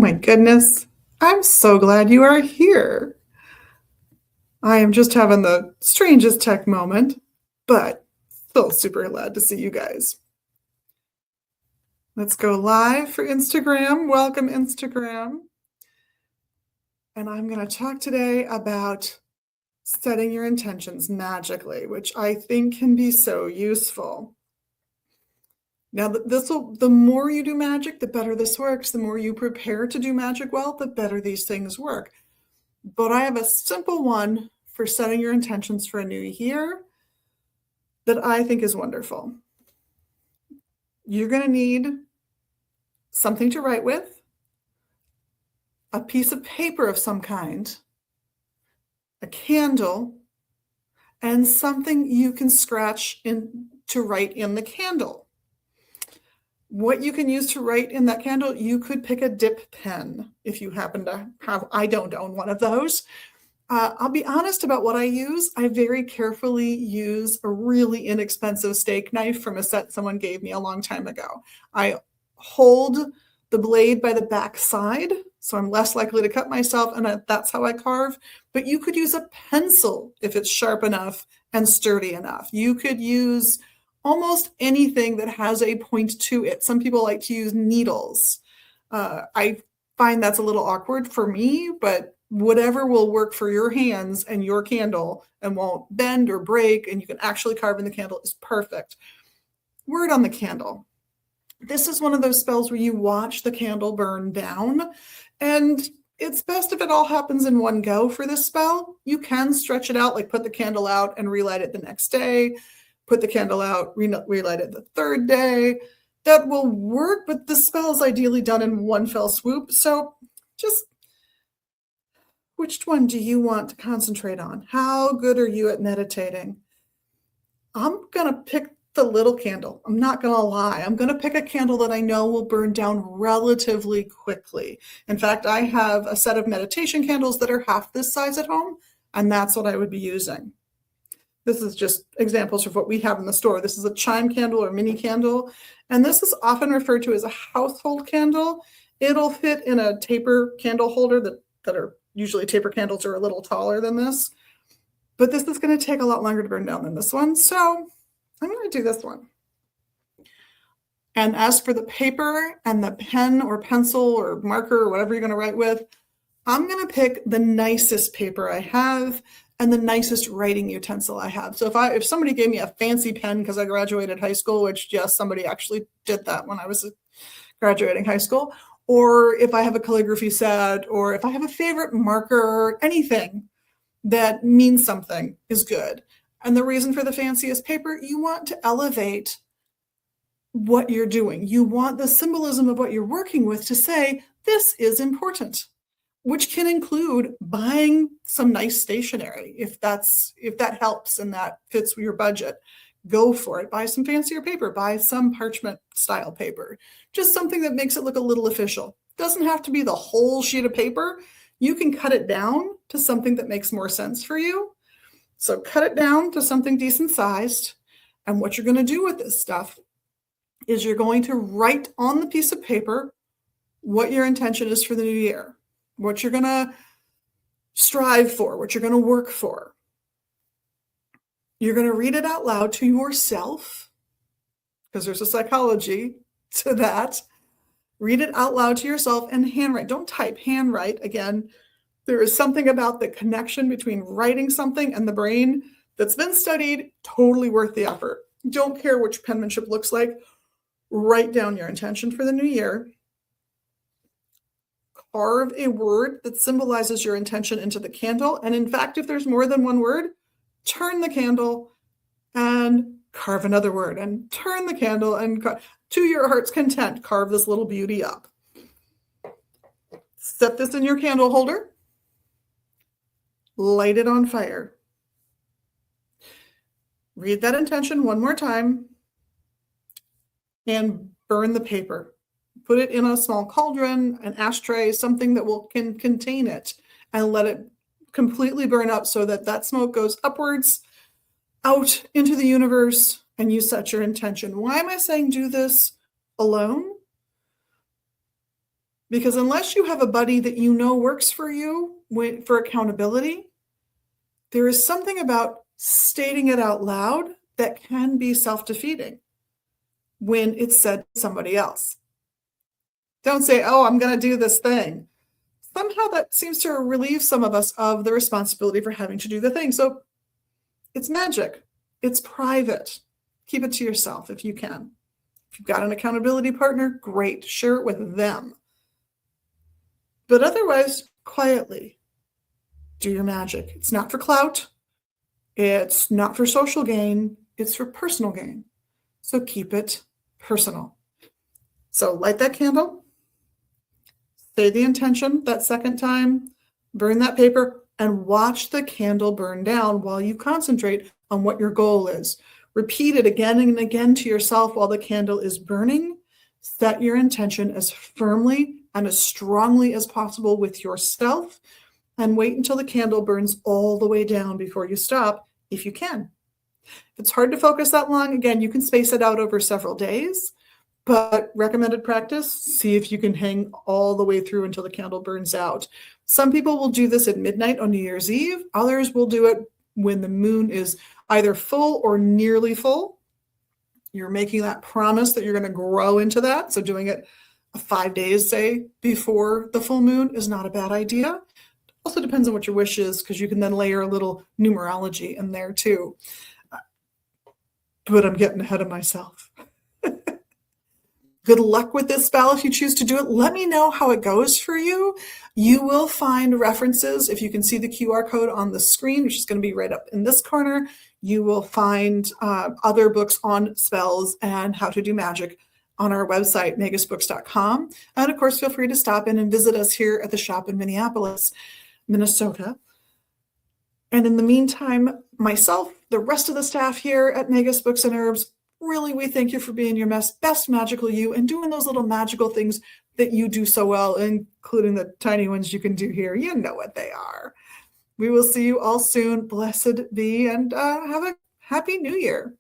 my goodness. I'm so glad you are here. I am just having the strangest tech moment, but still super glad to see you guys. Let's go live for Instagram. Welcome, Instagram. And I'm going to talk today about setting your intentions magically, which I think can be so useful. Now, the more you do magic, the better this works. The more you prepare to do magic well, the better these things work. But I have a simple one for setting your intentions for a new year that I think is wonderful. You're going to need something to write with, a piece of paper of some kind, a candle, and something you can scratch in to write in the candle. What you can use to write in that candle, you could pick a dip pen if you happen to have, I don't own one of those. I'll be honest about what I use. I very carefully use a really inexpensive steak knife from a set someone gave me a long time ago. I hold the blade by the back side, so I'm less likely to cut myself, and that's how I carve. But you could use a pencil if it's sharp enough and sturdy enough. You could use almost anything that has a point to it. Some people like to use needles. I find that's a little awkward for me, but whatever will work for your hands and your candle and won't bend or break, and you can actually carve in the candle is perfect. Word on the candle. This is one of those spells where you watch the candle burn down, and it's best if it all happens in one go for this spell. You can stretch it out, like put the candle out and relight it the next day, put the candle out, relight it the third day. That will work, but the spell is ideally done in one fell swoop. So just which one do you want to concentrate on? How good are you at meditating? I'm going to pick the little candle. I'm not going to lie. I'm going to pick a candle that I know will burn down relatively quickly. In fact, I have a set of meditation candles that are half this size at home, and that's what I would be using. This is just examples of what we have in the store. This is a chime candle or mini candle, and this is often referred to as a household candle. It'll fit in a taper candle holder that are usually taper candles are a little taller than this, but this is going to take a lot longer to burn down than this one. So I'm going to do this one. And as for the paper and the pen or pencil or marker or whatever you're going to write with, I'm going to pick the nicest paper I have and the nicest writing utensil I have. So if somebody gave me a fancy pen because I graduated high school, which yes, somebody actually did that when I was graduating high school, or if I have a calligraphy set, or if I have a favorite marker, anything that means something is good. And the reason for the fanciest paper, you want to elevate what you're doing. You want the symbolism of what you're working with to say, this is important, which can include buying some nice stationery. If that helps and that fits your budget, go for it. Buy some fancier paper, buy some parchment style paper, just something that makes it look a little official. Doesn't have to be the whole sheet of paper. You can cut it down to something that makes more sense for you. So cut it down to something decent sized. And what you're going to do with this stuff is you're going to write on the piece of paper what your intention is for the new year, what you're going to strive for, what you're going to work for. You're going to read it out loud to yourself, because there's a psychology to that. Read it out loud to yourself and handwrite. Don't type, handwrite. Again, there is something about the connection between writing something and the brain that's been studied, totally worth the effort. Don't care which penmanship looks like. Write down your intention for the new year. Carve a word that symbolizes your intention into the candle. And in fact, if there's more than one word, turn the candle and carve another word, and turn the candle and to your heart's content, carve this little beauty up. Set this in your candle holder. Light it on fire. Read that intention one more time and burn the paper. Put it in a small cauldron, an ashtray, something that can contain it, and let it completely burn up so that smoke goes upwards, out into the universe, and you set your intention. Why am I saying do this alone? Because unless you have a buddy that you know works for you for accountability, there is something about stating it out loud that can be self-defeating when it's said to somebody else. Don't say, oh, I'm going to do this thing. Somehow that seems to relieve some of us of the responsibility for having to do the thing. So it's magic. It's private. Keep it to yourself if you can. If you've got an accountability partner, great. Share it with them. But otherwise, quietly, do your magic. It's not for clout. It's not for social gain. It's for personal gain. So keep it personal. So light that candle, say the intention that second time, burn that paper, and watch the candle burn down while you concentrate on what your goal is. Repeat it again and again to yourself while the candle is burning. Set your intention as firmly and as strongly as possible with yourself, and wait until the candle burns all the way down before you stop, if you can. If it's hard to focus that long, again, you can space it out over several days, but recommended practice, see if you can hang all the way through until the candle burns out. Some people will do this at midnight on New Year's Eve. Others will do it when the moon is either full or nearly full. You're making that promise that you're going to grow into that. So doing it 5 days, say, before the full moon is not a bad idea. Also depends on what your wish is, because you can then layer a little numerology in there too. But I'm getting ahead of myself. Good luck with this spell if you choose to do it. Let me know how it goes for you. You will find references. If you can see the QR code on the screen, which is going to be right up in this corner, you will find other books on spells and how to do magic on our website, magusbooks.com. And of course, feel free to stop in and visit us here at the shop in Minneapolis, Minnesota. And in the meantime, myself, the rest of the staff here at Magus Books and Herbs, really, we thank you for being your best magical you and doing those little magical things that you do so well, including the tiny ones you can do here. You know what they are. We will see you all soon. Blessed be, and have a happy New Year.